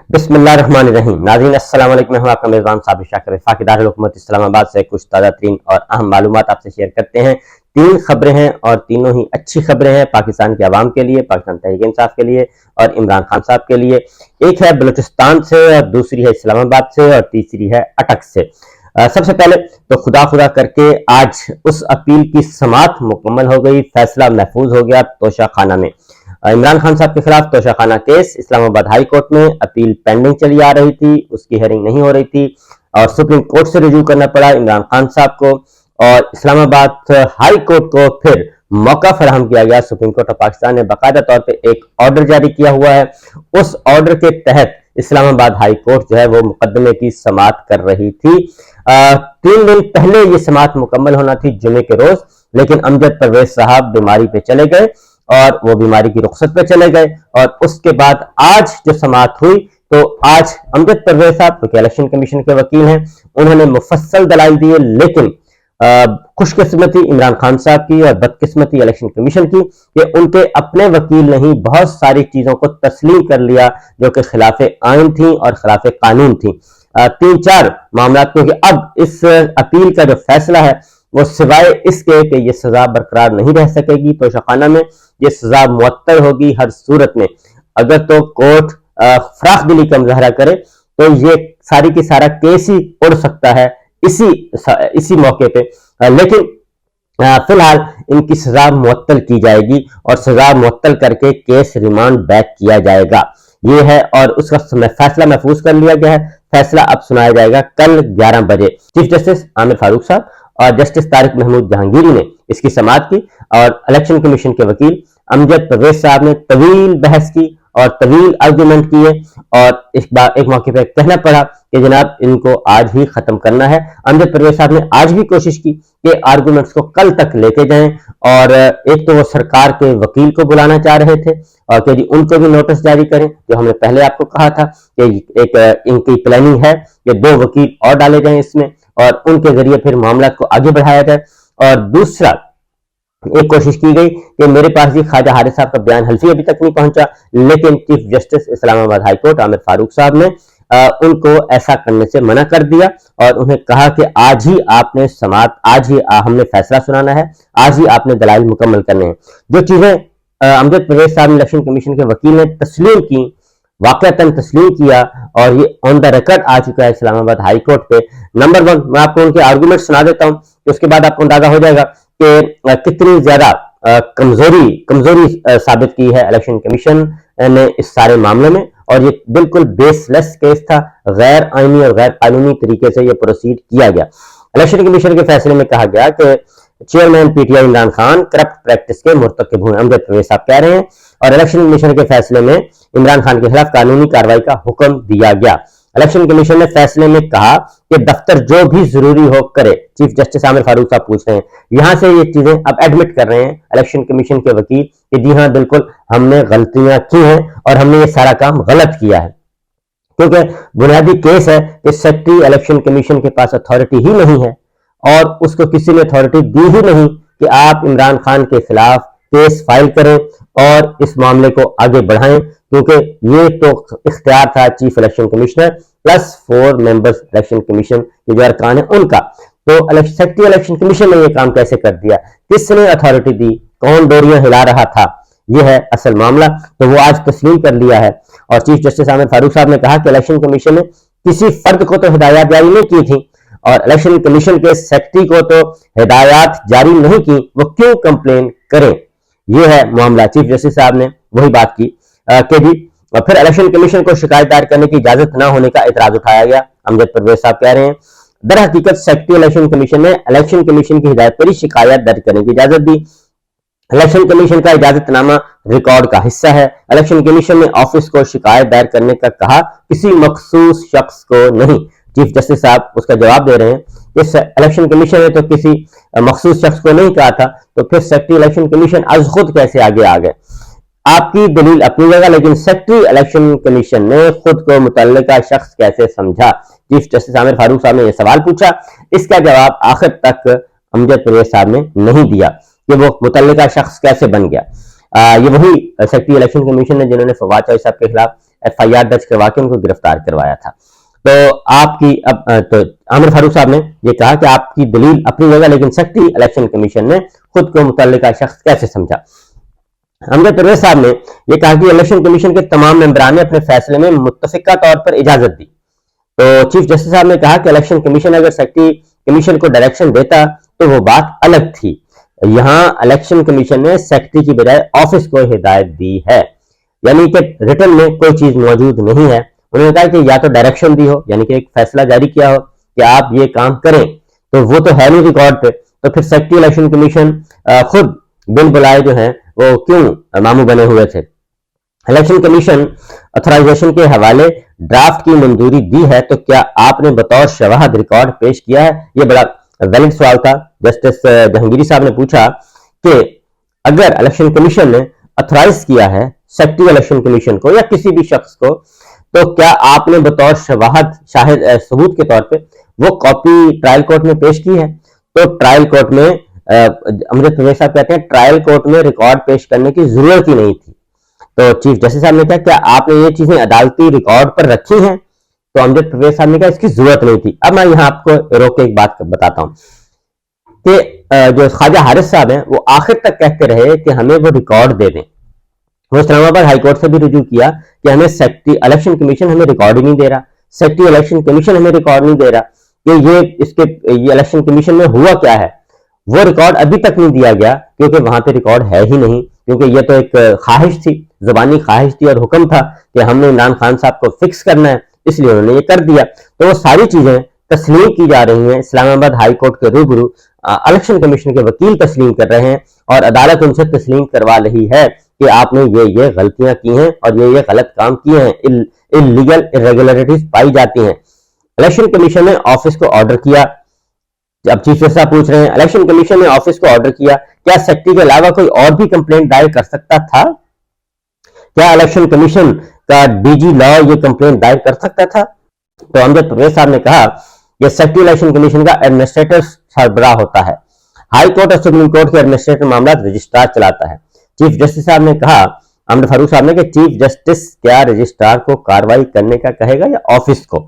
بسم اللہ الرحمن الرحیم. ناظرین السلام علیکم. میں ہوں آپ کا میزبان صابر شاکر وفاقی دارالحکومت اسلام آباد سے کچھ تازہ ترین اور اہم معلومات آپ سے شیئر کرتے ہیں. 3 خبریں ہیں اور تینوں ہی اچھی خبریں ہیں پاکستان کے عوام کے لیے، پاکستان تحریک انصاف کے لیے اور عمران خان صاحب کے لیے. ایک ہے بلوچستان سے اور دوسری ہے اسلام آباد سے اور تیسری ہے اٹک سے. سب سے پہلے تو خدا کر کے آج اس اپیل کی سماعت مکمل ہو گئی، فیصلہ محفوظ ہو گیا توشہ خانہ میں. عمران خان صاحب کے خلاف توشہ خانہ کیس اسلام آباد ہائی کورٹ میں اپیل پینڈنگ چلی آ رہی تھی، اس کی ہیئرنگ نہیں ہو رہی تھی اور سپریم کورٹ سے رجوع کرنا پڑا عمران خان صاحب کو، اور اسلام آباد ہائی کورٹ کو پھر موقع فراہم کیا گیا. سپریم کورٹ آف پاکستان نے باقاعدہ طور پہ ایک آرڈر جاری کیا ہوا ہے. اس آرڈر کے تحت اسلام آباد ہائی کورٹ جو ہے وہ مقدمے کی سماعت کر رہی تھی. 3 دن پہلے یہ سماعت مکمل ہونا تھی جمعے کے روز، لیکن امجد پرویز صاحب بیماری پہ چلے گئے اور وہ بیماری کی رخصت پہ چلے گئے، اور اس کے بعد آج جو سماعت ہوئی تو آج امجد پرویز صاحب جو کہ الیکشن کمیشن کے وکیل ہیں انہوں نے مفصل دلائل دیے، لیکن خوش قسمتی عمران خان صاحب کی اور بدقسمتی الیکشن کمیشن کی کہ ان کے اپنے وکیل نے ہی بہت ساری چیزوں کو تسلیم کر لیا جو کہ خلاف آئین تھیں اور خلاف قانون تھیں. 3-4 معاملات، کیونکہ اب اس اپیل کا جو فیصلہ ہے وہ سوائے اس کے کہ یہ سزا برقرار نہیں رہ سکے گی توشہ خانہ میں، یہ سزا معطل ہوگی ہر صورت میں. اگر تو کورٹ فراخ دلی کا مظاہرہ کرے تو یہ ساری کی سارا کیس ہی اڑ سکتا ہے اسی موقع پہ، لیکن فی الحال ان کی سزا معطل کی جائے گی اور سزا معطل کر کے کیس ریمانڈ بیک کیا جائے گا. یہ ہے، اور اس کا فیصلہ محفوظ کر لیا گیا ہے. فیصلہ اب سنایا جائے گا کل 11 بجے. چیف جسٹس عامر فاروق صاحب اور جسٹس طارق محمود جہانگیری نے اس کی سماعت کی، اور الیکشن کمیشن کے وکیل امجد پرویز صاحب نے طویل بحث کی اور طویل آرگومنٹ کیے، اور ایک موقع پہ کہنا پڑا کہ جناب ان کو آج ہی ختم کرنا ہے. امجد پرویز صاحب نے آج بھی کوشش کی کہ آرگومنٹس کو کل تک لے کے جائیں، اور ایک تو وہ سرکار کے وکیل کو بلانا چاہ رہے تھے اور کہ ان کو بھی نوٹس جاری کریں، جو ہم نے پہلے آپ کو کہا تھا کہ ایک ان کی پلاننگ ہے کہ 2 وکیل اور ڈالے جائیں اس میں اور ان کے ذریعے پھر معاملات کو آگے بڑھایا جائے. اور دوسرا ایک کوشش کی گئی کہ میرے پاس بھی خواجہ حارث صاحب کا بیان حلفی ابھی تک نہیں پہنچا، لیکن چیف جسٹس اسلام آباد ہائی کورٹ عامر فاروق صاحب نے ان کو ایسا کرنے سے منع کر دیا اور انہیں کہا کہ آج ہی آپ نے سماعت، آج ہی ہم نے فیصلہ سنانا ہے، آج ہی آپ نے دلائل مکمل کرنے ہیں. جو چیزیں امجد پرویز صاحب نے الیکشن کمیشن کے وکیل نے تسلیم کی، واقعتاً تسلیم کیا، اور یہ آن دا ریکارڈ آ چکا ہے اسلام آباد ہائی کورٹ پہ. نمبر 1 میں آپ کو ان کے آرگومنٹ سنا دیتا ہوں، اس کے بعد آپ کو اندازہ ہو جائے گا کہ کتنی زیادہ کمزوری ثابت کی ہے الیکشن کمیشن نے اس سارے معاملے میں، اور یہ بالکل بیس لیس کیس تھا، غیر آئینی اور غیر قانونی طریقے سے یہ پروسیڈ کیا گیا. الیکشن کمیشن کے فیصلے میں کہا گیا کہ chairman P T I Imran Khan corrupt practice کے مرتکب ہوئے، امجد پرویز صاحب کہہ رہے ہیں، اور الیکشن کمیشن کے فیصلے میں عمران خان کے خلاف قانونی کارروائی کا حکم دیا گیا. الیکشن کمیشن نے فیصلے میں کہا کہ دفتر جو بھی ضروری ہو کرے. چیف جسٹس عامر فاروق صاحب پوچھ رہے ہیں، یہاں سے یہ چیزیں اب ایڈمٹ کر رہے ہیں الیکشن کمیشن کے وکیل کہ جی ہاں بالکل ہم نے غلطیاں کی ہیں اور ہم نے یہ سارا کام غلط کیا ہے، کیونکہ بنیادی کیس ہے کہ سیکرٹری الیکشن کمیشن کے پاس اتھارٹی ہی نہیں ہے اور اس کو کسی نے اتھارٹی دی ہی نہیں کہ آپ عمران خان کے خلاف کیس فائل کریں اور اس معاملے کو آگے بڑھائیں، کیونکہ یہ تو اختیار تھا chief election commissioner plus 4 members election commission کے جو ارکان ہیں ان کا. تو سیکرٹری الیکشن کمیشن نے یہ کام کیسے کر دیا، کس نے اتھارٹی دی، کون ڈوریاں ہلا رہا تھا، یہ ہے اصل معاملہ. تو وہ آج تسلیم کر لیا ہے، اور چیف جسٹس عامر فاروق صاحب نے کہا کہ الیکشن کمیشن نے کسی فرد کو تو ہدایات جاری نہیں کی تھی، اور الیکشن کمیشن کے سیکرٹری کو تو ہدایات جاری نہیں کی، وہ کیوں کمپلین کریں. یہ ہے معاملہ. چیف جسٹس صاحب نے وہی بات کی کہ جی پھر الیکشن کمیشن کو شکایت دائر کرنے کی اجازت نہ ہونے کا اعتراض اٹھایا گیا. امجد پرویز صاحب کہہ رہے ہیں در حقیقت سیکرٹری الیکشن کمیشن نے الیکشن کمیشن کی ہدایت پر ہی شکایت درج کرنے کی اجازت دی. الیکشن کمیشن کا اجازت نامہ ریکارڈ کا حصہ ہے. الیکشن کمیشن نے آفس کو شکایت دائر کرنے کا کہا، کسی مخصوص شخص کو نہیں. چیف جسٹس صاحب اس کا جواب دے رہے ہیں کہ الیکشن کمیشن نے تو کسی مخصوص شخص کو نہیں کہا تھا، تو پھر سیکرٹری الیکشن کمیشن از خود کیسے آگے آ گئے. آپ کی دلیل اپنی جگہ، لیکن سیکرٹری الیکشن کمیشن نے خود کو متعلقہ شخص کیسے سمجھا؟ چیف جسٹس عامر فاروق صاحب نے یہ سوال پوچھا. اس کا جواب آخر تک امجد پرویز صاحب نے نہیں دیا کہ وہ متعلقہ شخص کیسے بن گیا. یہ وہی سیکرٹری الیکشن کمیشن نے جنہوں نے فواد چوہدری صاحب کے خلاف FIR درج کروا کے ان کو گرفتار کروایا تھا۔ تو آپ کی تو عامر فاروق صاحب نے یہ کہا کہ آپ کی دلیل اپنی جگہ، لیکن سیکٹری الیکشن کمیشن نے خود کو متعلقہ شخص کیسے سمجھا۔ امجد پرویز صاحب نے یہ کہا کہ الیکشن کمیشن کے تمام ممبران نے اپنے فیصلے میں متفقہ طور پر اجازت دی۔ تو چیف جسٹس صاحب نے کہا کہ الیکشن کمیشن اگر سیکٹری کمیشن کو ڈائریکشن دیتا تو وہ بات الگ تھی، یہاں الیکشن کمیشن نے سیکٹری کی بجائے آفس کو ہدایت دی ہے، یعنی کہ ریٹن میں کوئی چیز موجود نہیں ہے۔ انہوں نے کہا کہ یا تو ڈائریکشن دی ہو، یعنی کہ ایک فیصلہ جاری کیا ہو کہ آپ یہ کام کریں، تو وہ تو ہے نہیں ریکارڈ پہ، تو پھر سیکٹری الیکشن کمیشن خود بن بلائے جو ہیں وہ کیوں ماموں بنے ہوئے تھے۔ الیکشن کمیشن اتھرائزیشن کے حوالے ڈرافٹ کی منظوری دی ہے تو کیا آپ نے بطور شواہد ریکارڈ پیش کیا ہے؟ یہ بڑا ویلڈ سوال تھا۔ جسٹس جہانگیری صاحب نے پوچھا کہ اگر الیکشن کمیشن نے اتھرائز کیا ہے سیکٹری الیکشن کمیشن کو یا کسی بھی شخص کو، تو کیا آپ نے بطور شاہد ثبوت کے طور پہ وہ کاپی ٹرائل کورٹ میں پیش کی ہے؟ تو ٹرائل کورٹ میں امجد پرویز صاحب کہتے ہیں ٹرائل کورٹ میں ریکارڈ پیش کرنے کی ضرورت ہی نہیں تھی۔ تو چیف جسٹس صاحب نے کہا کیا آپ نے یہ چیزیں عدالتی ریکارڈ پر رکھی ہیں؟ تو امجد پرویز صاحب نے کہا اس کی ضرورت نہیں تھی۔ اب میں یہاں آپ کو روک کے ایک بات بتاتا ہوں کہ جو خواجہ حارث صاحب ہیں وہ آخر تک کہتے رہے کہ ہمیں وہ ریکارڈ دے دیں۔ وہ اسلام آباد ہائی کورٹ سے بھی رجوع کیا کہ ہمیں سیکٹری الیکشن کمیشن ہمیں ریکارڈ ہی نہیں دے رہا، سیکٹری الیکشن کمیشن ہمیں ریکارڈ نہیں دے رہا کہ یہ الیکشن کمیشن میں ہوا کیا ہے۔ وہ ریکارڈ ابھی تک نہیں دیا گیا کیونکہ وہاں پہ ریکارڈ ہے ہی نہیں، کیونکہ یہ تو ایک خواہش تھی، زبانی خواہش تھی اور حکم تھا کہ ہم نے عمران خان صاحب کو فکس کرنا ہے، اس لیے انہوں نے یہ کر دیا۔ تو وہ ساری چیزیں تسلیم کی جا رہی ہیں، اسلام آباد ہائی کورٹ کے روبرو الیکشن کمیشن کے وکیل تسلیم کر رہے ہیں اور عدالت ان سے تسلیم کروا رہی ہے کہ آپ نے یہ غلطیاں کی ہیں اور یہ غلط کام کیے ہیں، اللیگل irregularities پائی جاتی ہیں۔ الیکشن کمیشن نے آفس کو آرڈر کیا۔ اب چیف جسٹس صاحب پوچھ رہے ہیں الیکشن کمیشن نے آفس کو آرڈر کیا، کیا سیکٹری کے علاوہ کوئی اور بھی کمپلینٹ دائر کر سکتا تھا؟ کیا الیکشن کمیشن کا DG لا یہ کمپلینٹ دائر کر سکتا تھا؟ تو امجد پرویز صاحب نے کہا کہ سیکٹری الیکشن کمیشن کا ایڈمنسٹریٹر سربراہ ہوتا ہے، ہائی کورٹ اور سپریم کورٹ کے ایڈمنسٹریٹر معاملات رجسٹرار چلاتا ہے۔ چیف جسٹس صاحب نے کہا، عامر فاروق صاحب نے، کہ چیف جسٹس کیا رجسٹرار کو کارروائی کرنے کا کہے گا یا آفس کو؟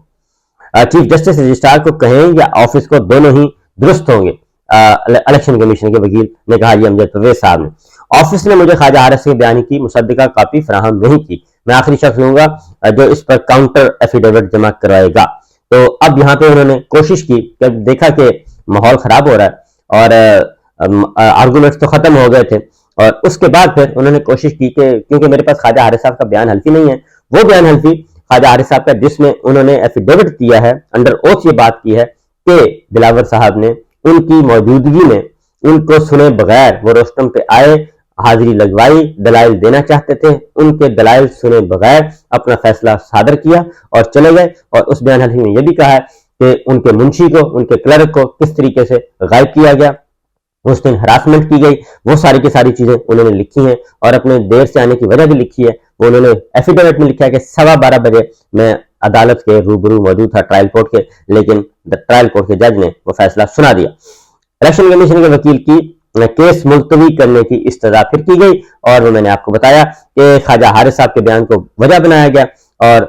چیف جسٹس رجسٹرار کو کہیں یا آفس کو، دونوں ہی درست ہوں گے، الیکشن کمیشن کے وکیل نے کہا۔ یہ امجد پرویز صاحب نے، آفس نے مجھے خواجہ حارث کے بیان کی مصدقہ کاپی فراہم نہیں کی، میں آخری شخص ہوں گا جو اس پر کاؤنٹر ایفیڈیوٹ جمع کروائے گا۔ تو اب یہاں پہ انہوں نے کوشش کی کہ دیکھا کہ ماحول خراب ہو رہا ہے اور آرگومنٹس تو ختم ہو گئے تھے، اور اس کے بعد پھر انہوں نے کوشش کی کہ کیونکہ میرے پاس خواجہ حارث صاحب کا بیان حلفی نہیں ہے، وہ بیان حلفی خواجہ حارث صاحب کا جس میں انہوں نے ایفیڈیوٹ دیا ہے، انڈر اوتھ یہ بات کی ہے کہ دلاور صاحب نے ان کی موجودگی میں ان کو سنے بغیر وہ روسٹم پہ آئے، حاضری لگوائی، دلائل دینا چاہتے تھے، ان کے دلائل سنے بغیر اپنا فیصلہ صادر کیا اور چلے گئے۔ اور اس بیان حلفی میں یہ بھی کہا ہے کہ ان کے منشی کو، ان کے کلرک کو کس طریقے سے غائب کیا گیا، اس دن ہراسمنٹ کی گئی، وہ ساری کی ساری چیزیں انہوں نے لکھی ہیں، اور اپنے دیر سے آنے کی وجہ بھی لکھی ہے۔ وہ انہوں نے ایفیڈیوٹ میں لکھا ہے کہ 12:15 بجے میں عدالت کے روبرو موجود تھا ٹرائل کورٹ کے، لیکن ٹرائل کورٹ کے جج نے وہ فیصلہ سنا دیا۔ الیکشن کمیشن کے وکیل کی کیس ملتوی کرنے کی استدعا پھر کی گئی، اور وہ میں نے آپ کو بتایا کہ خواجہ حارث صاحب کے بیان کو وجہ بنایا گیا، اور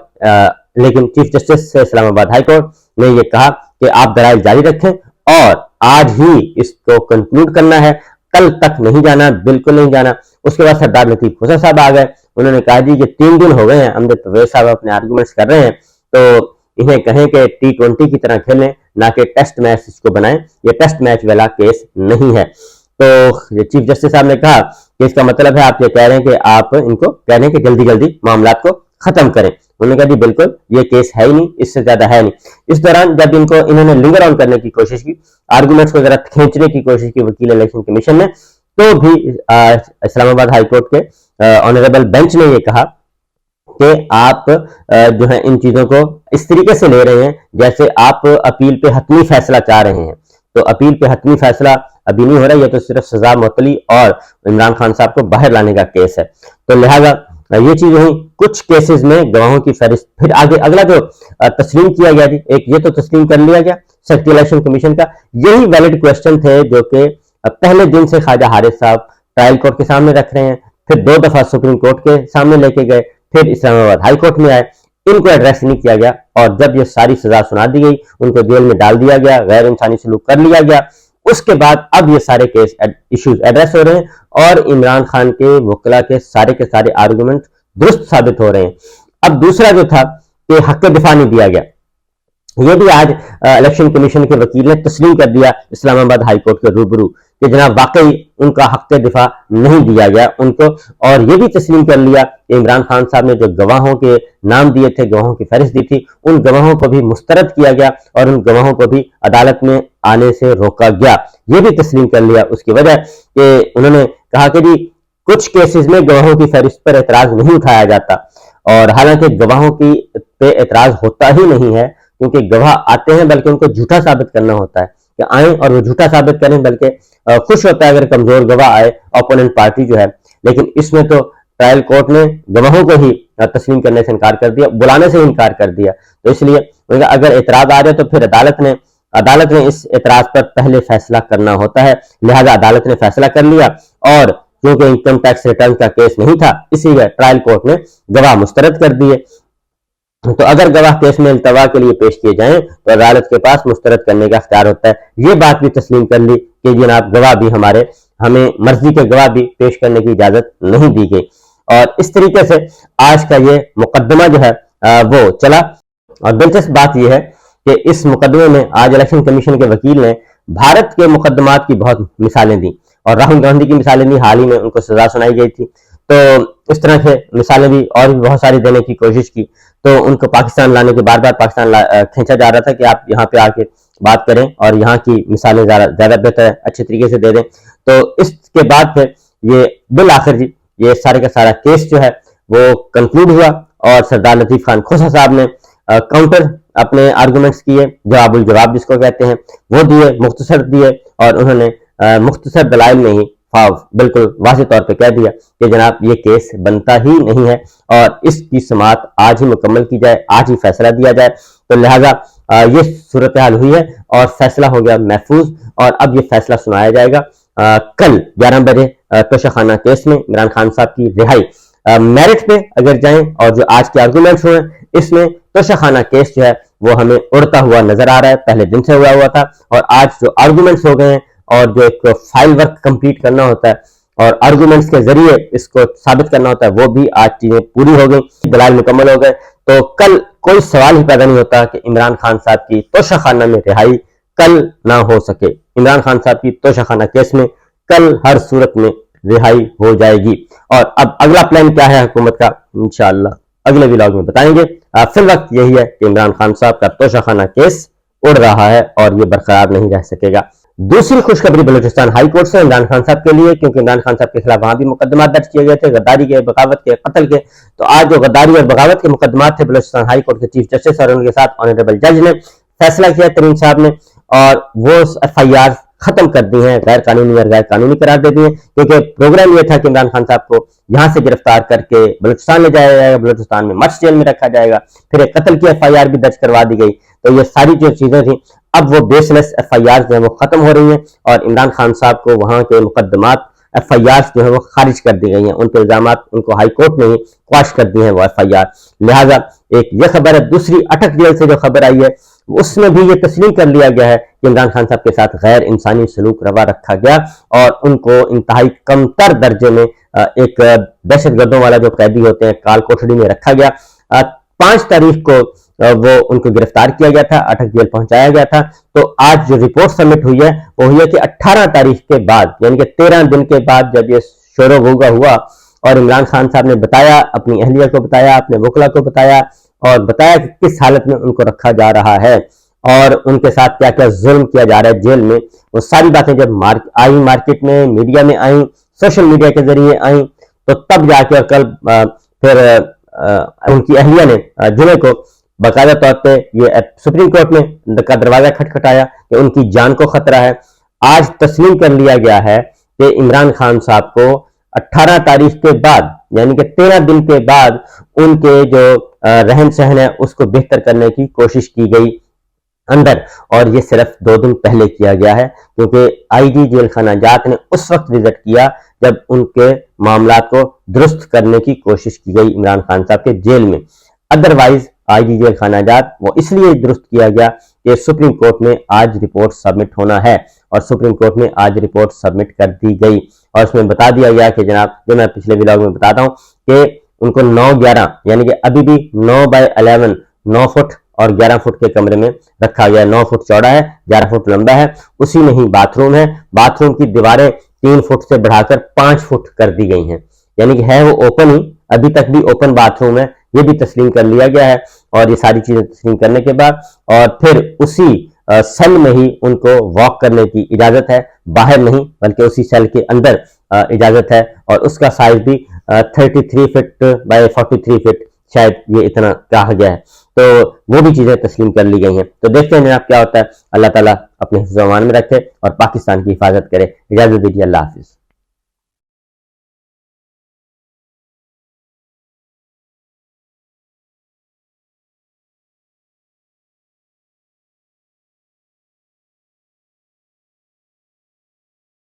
لیکن چیف جسٹس اسلام آباد ہائی کورٹ نے یہ کہا کہ آپ دلائل جاری رکھیں اور آج ہی اس کو کنکلوڈ کرنا ہے، کل تک نہیں جانا، بالکل نہیں جانا۔ اس کے بعد سردار لطیف خسرو صاحب آ گئے، انہوں نے کہا جی یہ 3 دن ہو گئے ہیں امجد پرویز صاحب اپنے آرگومنٹس کر رہے ہیں، تو انہیں کہیں کہ T20 کی طرح کھیلیں، نہ کہ ٹیسٹ میچ اس کو بنائیں، یہ ٹیسٹ میچ والا کیس نہیں ہے۔ تو چیف جسٹس صاحب نے کہا کہ اس کا مطلب ہے آپ یہ کہہ رہے ہیں کہ آپ ان کو کہہ رہے ہیں کہ جلدی جلدی معاملات کو ختم کریں۔ انہوں نے کہا جی بالکل یہ کیس ہے ہی نہیں، اس سے زیادہ ہے نہیں۔ اس دوران جب انہوں نے لنگر آن کرنے کی کوشش کی، آرگومنٹس کو ذرا کھینچنے کی کوشش کی وکیل الیکشن کمیشن نے، تو بھی اسلام آباد ہائی کورٹ کے آنریبل بینچ نے یہ کہا کہ آپ جو ہے ان چیزوں کو اس طریقے سے لے رہے ہیں جیسے آپ اپیل پہ حتمی فیصلہ چاہ رہے ہیں۔ تو اپیل پہ حتمی فیصلہ ابھی نہیں ہو رہا، یہ تو صرف سزا معطلی اور عمران خان صاحب کو باہر لانے کا کیس ہے۔ تو لہٰذا یہ چیز ہوئی۔ کچھ کیسز میں گواہوں کی فہرست، پھر آگے اگلا جو تسلیم کیا گیا جی، ایک یہ تو تسلیم کر لیا گیا سیکٹری الیکشن کمیشن کا، یہی ویلڈ کوشچن تھے جو کہ پہلے دن سے خواجہ حارث صاحب ٹرائل کورٹ کے سامنے رکھ رہے ہیں، پھر 2 دفعہ سپریم کورٹ کے سامنے لے کے گئے، پھر اسلام آباد ہائی کورٹ میں آئے، ان کو ایڈریس نہیں کیا گیا، اور جب یہ ساری سزا سنا دی گئی، ان کو جیل میں ڈال دیا گیا، غیر انسانی سلوک کر لیا گیا، اس کے بعد اب یہ سارے کیس ایشوز ایڈریس ہو رہے ہیں اور عمران خان کے وکلا کے سارے آرگومنٹ درست ثابت ہو رہے ہیں۔ اب دوسرا جو تھا کہ حق دفاع نہیں دیا گیا، یہ بھی آج الیکشن کمیشن کے وکیل نے تسلیم کر دیا اسلام آباد ہائی کورٹ کے روبرو کہ جناب واقعی ان کا حق دفاع نہیں دیا گیا ان کو، اور یہ بھی تسلیم کر لیا کہ عمران خان صاحب نے جو گواہوں کے نام دیے تھے، گواہوں کی فہرست دی تھی، ان گواہوں کو بھی مسترد کیا گیا اور ان گواہوں کو بھی عدالت میں آنے سے روکا گیا۔ یہ بھی تسلیم کر لیا، اس کی وجہ کہ انہوں نے کہا کہ جی کچھ کیسز میں گواہوں کی فہرست پر اعتراض نہیں اٹھایا جاتا، اور حالانکہ گواہوں کی پہ اعتراض ہوتا ہی نہیں ہے، کیونکہ گواہ آتے ہیں بلکہ ان کو جھوٹا ثابت کرنا ہوتا ہے کہ آئیں اور وہ جھوٹا ثابت کریں، بلکہ خوش ہوتا ہے اگر کمزور گواہ آئے اپوننٹ پارٹی جو ہے، لیکن اس میں تو ٹرائل کورٹ نے گواہوں کو ہی تسلیم کرنے سے انکار کر دیا، بلانے سے انکار کر دیا۔ تو اس لیے اگر اعتراض آ رہے تو پھر عدالت نے اس اعتراض پر پہلے فیصلہ کرنا ہوتا ہے، لہذا عدالت نے فیصلہ کر لیا، اور کیونکہ انکم ٹیکس ریٹرن کا کیس نہیں تھا، اسی لیے ٹرائل کورٹ نے گواہ مسترد کر دیے۔ تو اگر گواہ کیس میں التوا کے لیے پیش کیے جائیں تو عدالت کے پاس مسترد کرنے کا اختیار ہوتا ہے۔ یہ بات بھی تسلیم کر لی کہ جناب گواہ بھی ہمیں مرضی کے گواہ بھی پیش کرنے کی اجازت نہیں دی گئی، اور اس طریقے سے آج کا یہ مقدمہ جو ہے وہ چلا۔ اور دلچسپ بات یہ ہے کہ اس مقدمے میں آج الیکشن کمیشن کے وکیل نے بھارت کے مقدمات کی بہت مثالیں دی، اور راہل گاندھی کی مثالیں دی، حال ہی میں ان کو سزا سنائی گئی تھی، تو اس طرح سے مثالیں بھی اور بھی بہت ساری دینے کی کوشش کی، تو ان کو پاکستان لانے کے بار پاکستان کھینچا جا رہا تھا کہ آپ یہاں پہ آ کے بات کریں اور یہاں کی مثالیں زیادہ بہتر ہے، اچھے طریقے سے دے دیں۔ تو اس کے بعد پھر یہ بالآخر جی یہ سارے کا سارا کیس جو ہے وہ کنکلوڈ ہوا، اور سردار لطیف خان کھوسہ صاحب نے کاؤنٹر اپنے آرگومنٹس کیے، جواب الجواب جس کو کہتے ہیں، وہ دیے، مختصر دیے، اور انہوں نے مختصر دلائل میں ہی بالکل واضح طور پہ کہہ دیا کہ جناب یہ کیس بنتا ہی نہیں ہے، اور اس کی سماعت آج ہی مکمل کی جائے، آج ہی فیصلہ دیا جائے۔ تو لہٰذا یہ صورتحال ہوئی ہے اور فیصلہ ہو گیا محفوظ، اور اب یہ فیصلہ سنایا جائے گا کل 11 بجے توشہ خانہ کیس میں عمران خان صاحب کی رہائی۔ میرٹ پہ اگر جائیں اور جو آج کے آرگومنٹس ہوئے اس میں توشہ خانہ کیس جو ہے وہ ہمیں اڑتا ہوا نظر آ رہا ہے، پہلے دن سے ہوا تھا، اور آج جو آرگومنٹس ہو گئے ہیں اور جو ایک فائل ورک کمپلیٹ کرنا ہوتا ہے اور آرگومنٹس کے ذریعے اس کو ثابت کرنا ہوتا ہے، وہ بھی آج چیزیں پوری ہو گئی، دلائل مکمل ہو گئے، تو کل کوئی سوال ہی پیدا نہیں ہوتا کہ عمران خان صاحب کی توشہ خانہ میں رہائی کل نہ ہو سکے۔ عمران خان صاحب کی توشہ خانہ کیس میں کل ہر صورت میں رہائی ہو جائے گی، اور اب اگلا پلان کیا ہے حکومت کا انشاءاللہ اگلے ولاگ میں بتائیں گے۔ فی الوقت یہی ہے کہ عمران خان صاحب کا توشہ خانہ کیس اڑ رہا ہے اور یہ برقرار نہیں رہ سکے گا۔ دوسری خوشخبری بلوچستان ہائی کورٹ سے عمران خان صاحب کے لیے، کیونکہ عمران خان صاحب کے خلاف وہاں بھی مقدمات درج کیے گئے تھے، غداری کے، بغاوت کے، قتل کے، تو آج جو غداری اور بغاوت کے مقدمات تھے بلوچستان ہائی کورٹ کے چیف جسٹس اور ان کے ساتھ آنریبل جج نے فیصلہ کیا ترین صاحب نے، اور وہ ایف آئی آر ختم کر دی ہیں، غیر قانونی اور غیر قانونی قرار دے دی ہیں، کیونکہ پروگرام یہ تھا کہ عمران خان صاحب کو یہاں سے گرفتار کر کے بلوچستان لے جایا جائے گا، بلوچستان میں مرچ جیل میں رکھا جائے گا، پھر ایک قتل کی ایف آئی آر بھی درج کروا دی گئی، تو یہ ساری جو چیزیں تھیں اب وہ بیس لیس ایف آئی آر جو ہیں وہ ختم ہو رہی ہیں، اور عمران خان صاحب کو وہاں کے مقدمات ایف آئی آر جو ہیں وہ خارج کر دی گئی ہیں، ان کے الزامات ان کو ہائی کورٹ نے ہی خواش کر دی ہیں وہ ایف آئی آر۔ لہٰذا ایک یہ خبر ہے۔ دوسری اٹک جیل سے جو خبر آئی ہے اس میں بھی یہ تسلیم کر لیا گیا ہے کہ عمران خان صاحب کے ساتھ غیر انسانی سلوک روا رکھا گیا، اور ان کو انتہائی کم تر درجے میں ایک دہشت گردوں والا جو قیدی ہوتے ہیں کال کوٹھڑی میں رکھا گیا۔ 5 تاریخ کو وہ ان کو گرفتار کیا گیا تھا، اٹک جیل پہنچایا گیا تھا، تو آج جو رپورٹ سبمٹ ہوئی ہے وہ ہوئی ہے کہ 18 تاریخ کے بعد، یعنی کہ 13 دن کے بعد جب یہ شور و غوغا ہوا اور عمران خان صاحب نے بتایا، اپنی اہلیہ کو بتایا، اپنے وکلا کو بتایا، اور بتایا کہ کس حالت میں ان کو رکھا جا رہا ہے اور ان کے ساتھ کیا کیا ظلم کیا جا رہا ہے جیل میں، وہ ساری باتیں جب آئیں مارکیٹ میں، میڈیا میں آئیں، سوشل میڈیا کے ذریعے آئیں، تو تب جا کے کل پھر ان کی اہلیہ نے جمعے کو باقاعدہ طور پہ یہ سپریم کورٹ میں کا دروازہ کھٹکھٹایا کہ ان کی جان کو خطرہ ہے۔ آج تسلیم کر لیا گیا ہے کہ عمران خان صاحب کو 18 تاریخ کے بعد، یعنی کہ 13 دن کے بعد ان کے جو رہن سہن ہے اس کو بہتر کرنے کی کوشش کی گئی اندر، اور یہ صرف 2 دن پہلے کیا گیا ہے، کیونکہ آئی جی جیل خانہ جات نے اس وقت وزٹ کیا جب ان کے معاملات کو درست کرنے کی کوشش کی گئی عمران خان صاحب کے جیل میں. ادروائز آئی جی جیل خانہ جات وہ اس لیے درست کیا گیا کہ سپریم کورٹ میں آج رپورٹ سبمٹ ہونا ہے، اور سپریم کورٹ میں آج رپورٹ سبمٹ کر دی گئی، اور اس میں بتا دیا گیا کہ جناب جو میں پچھلے ولاگ میں بتاتا ہوں کہ ان کو 9-11 یعنی کہ ابھی بھی 9x11 9 فٹ اور 11 فٹ کے کمرے میں رکھا گیا ہے. 9 فٹ چوڑا ہے، 11 فٹ لمبا ہے. اسی میں ہی باتھ روم ہے. باتھ روم کی دیواریں 3 فٹ سے بڑھا کر 5 فٹ کر دی گئی ہیں، یعنی کہ ہے وہ اوپن ہی، ابھی تک بھی اوپن باتھ روم ہے. یہ بھی تسلیم کر لیا گیا ہے. اور یہ ساری چیزیں تسلیم کرنے کے بعد اور پھر اسی سیل میں ہی ان کو واک کرنے کی اجازت ہے، باہر نہیں بلکہ اسی سیل کے اندر اجازت ہے، اور اس کا سائز بھی 33 فٹ بائی 43 فٹ شاید یہ اتنا کہا گیا ہے. تو وہ بھی چیزیں تسلیم کر لی گئی ہیں. تو دیکھتے ہیں جناب کیا ہوتا ہے. اللہ تعالیٰ اپنے حفظ و امان میں رکھے اور پاکستان کی حفاظت کرے. اجازت دیجیے، اللہ حافظ.